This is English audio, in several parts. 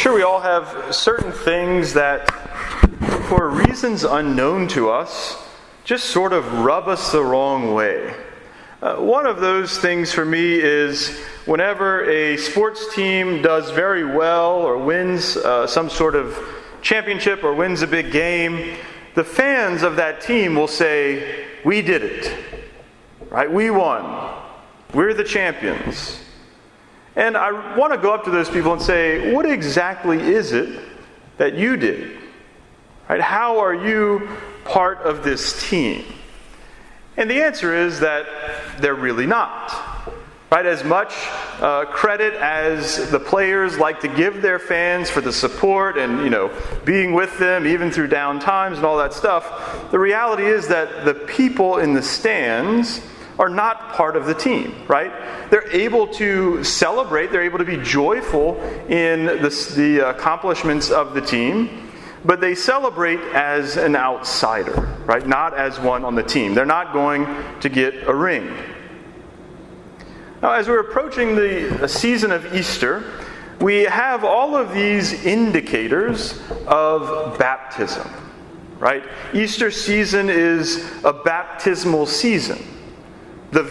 sure we all have certain things that, for reasons unknown to us, just sort of rub us the wrong way. One of those things for me is whenever a sports team does very well or wins some sort of championship or wins a big game, the fans of that team will say, "We did it, right? We won. We're the champions." And I want to go up to those people and say, what exactly is it that you did? Right? How are you part of this team? And the answer is that they're really not. Right? As much credit as the players like to give their fans for the support and, being with them even through down times and all that stuff, the reality is that the people in the stands are not part of the team, right? They're able to celebrate, they're able to be joyful in the accomplishments of the team, but they celebrate as an outsider, right? Not as one on the team. They're not going to get a ring. Now, as we're approaching the season of Easter, we have all of these indicators of baptism, right? Easter season is a baptismal season. The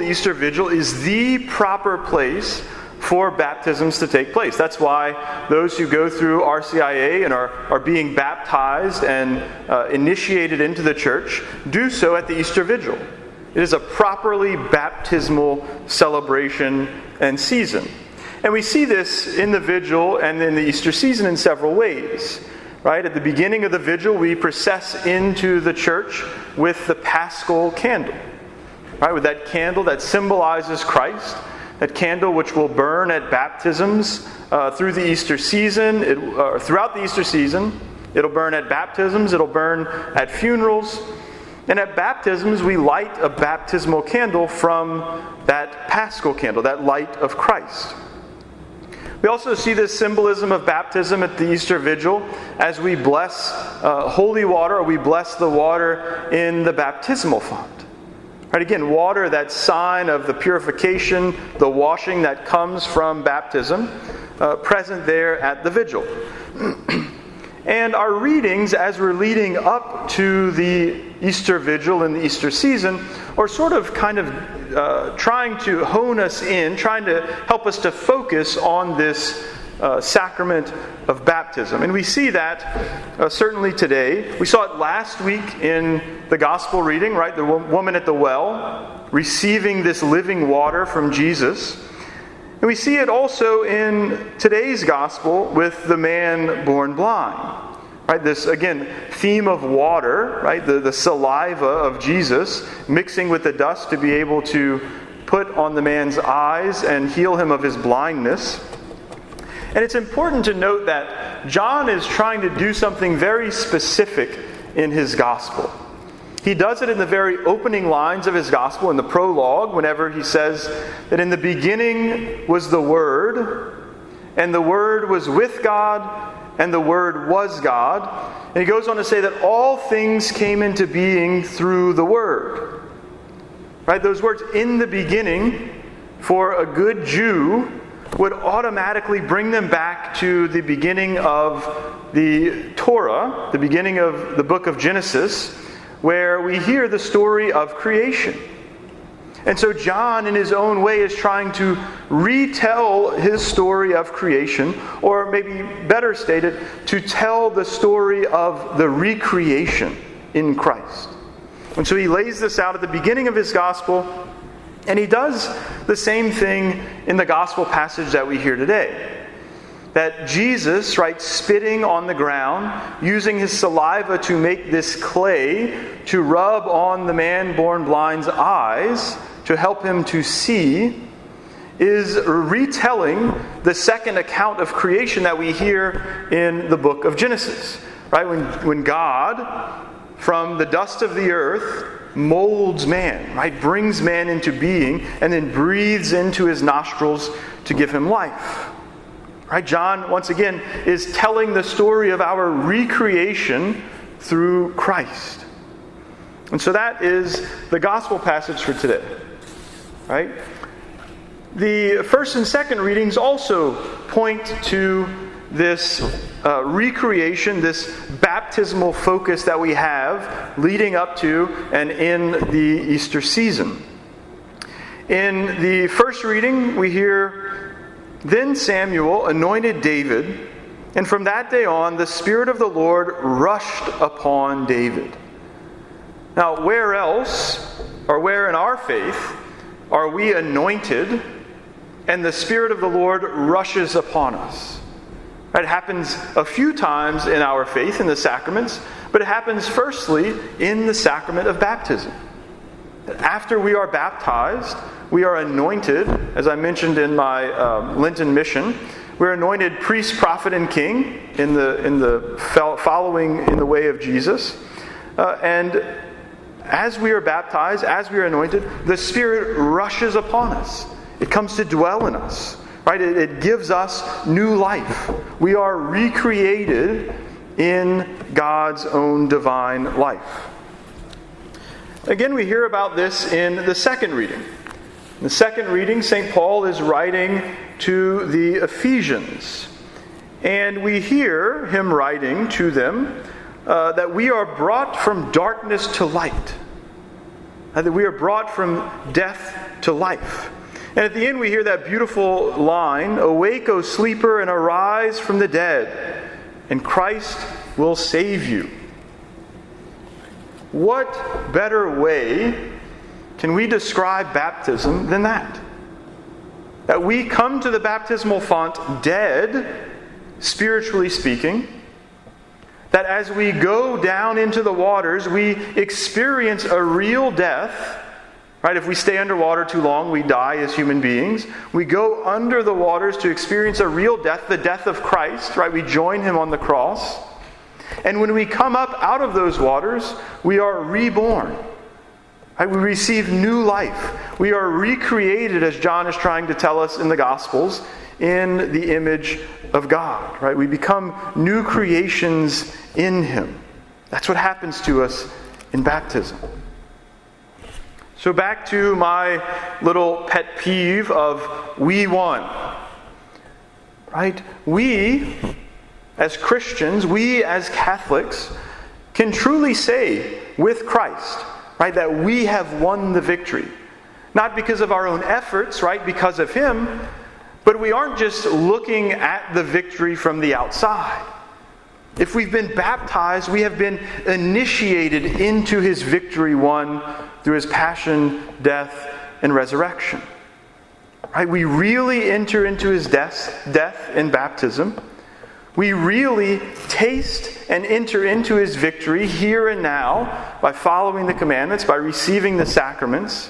Easter Vigil, is the proper place for baptisms to take place. That's why those who go through RCIA and are being baptized and initiated into the church do so at the Easter Vigil. It is a properly baptismal celebration and season. And we see this in the Vigil and in the Easter season in several ways. Right? At the beginning of the Vigil, we process into the church with the Paschal candle. Right, with that candle that symbolizes Christ, that candle which will burn at baptisms through the Easter season, throughout the Easter season. It'll burn at baptisms, it'll burn at funerals. And at baptisms, we light a baptismal candle from that Paschal candle, that light of Christ. We also see this symbolism of baptism at the Easter Vigil as we bless holy water, or we bless the water in the baptismal font. Right, again, water, that sign of the purification, the washing that comes from baptism, present there at the Vigil. And our readings as we're leading up to the Easter Vigil and the Easter season are sort of trying to hone us in, trying to help us to focus on this sacrament of baptism. And we see that certainly today. We saw it last week in the gospel reading, right? The woman at the well receiving this living water from Jesus. And we see it also in today's gospel with the man born blind. Right? This, again, theme of water, right? The saliva of Jesus mixing with the dust to be able to put on the man's eyes and heal him of his blindness. And it's important to note that John is trying to do something very specific in his gospel. He does it in the very opening lines of his gospel, in the prologue, whenever he says that in the beginning was the Word, and the Word was with God, and the Word was God. And he goes on to say that all things came into being through the Word. Right? Those words, in the beginning, for a good Jew, would automatically bring them back to the beginning of the Torah, the beginning of the book of Genesis, where we hear the story of creation. And so John, in his own way, is trying to retell his story of creation, or maybe better stated, to tell the story of the recreation in Christ. And so he lays this out at the beginning of his gospel, and he does the same thing in the gospel passage that we hear today. That Jesus, right, spitting on the ground, using his saliva to make this clay to rub on the man born blind's eyes, to help him to see, is retelling the second account of creation that we hear in the book of Genesis. Right? When God, from the dust of the earth, molds man, right? Brings man into being, and then breathes into his nostrils to give him life. Right? John, once again, is telling the story of our recreation through Christ. And so that is the gospel passage for today. Right? The first and second readings also point to this recreation, this baptismal focus that we have leading up to and in the Easter season. In the first reading, we hear, "Then Samuel anointed David, and from that day on, the Spirit of the Lord rushed upon David." Now, where else, or where in our faith, are we anointed and the Spirit of the Lord rushes upon us? It happens a few times in our faith, in the sacraments, but it happens firstly in the sacrament of baptism. After we are baptized, we are anointed, as I mentioned in my Lenten mission. We're anointed priest, prophet, and king in the following in the way of Jesus. And as we are baptized, as we are anointed, the Spirit rushes upon us. It comes to dwell in us. Right? It gives us new life. We are recreated in God's own divine life. Again, we hear about this in the second reading. In the second reading, St. Paul is writing to the Ephesians. And we hear him writing to them that we are brought from darkness to light. That we are brought from death to life. And at the end we hear that beautiful line, "Awake, O sleeper, and arise from the dead, and Christ will save you." What better way can we describe baptism than that? That we come to the baptismal font dead, spiritually speaking. That as we go down into the waters, we experience a real death. Right? If we stay underwater too long, we die as human beings. We go under the waters to experience a real death, the death of Christ. Right? We join him on the cross. And when we come up out of those waters, we are reborn. Right? We receive new life. We are recreated, as John is trying to tell us in the Gospels, in the image of God. Right? We become new creations in him. That's what happens to us in baptism. So back to my little pet peeve of we won. Right? We, as Christians, we as Catholics, can truly say with Christ, right, that we have won the victory. Not because of our own efforts, right, because of him, but we aren't just looking at the victory from the outside. If we've been baptized, we have been initiated into his victory won through his passion, death, and resurrection. Right? We really enter into his death in baptism. We really taste and enter into his victory here and now by following the commandments, by receiving the sacraments.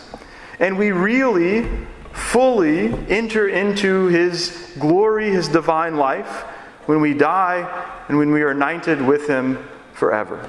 And we really fully enter into his glory, his divine life, when we die and when we are united with him forever.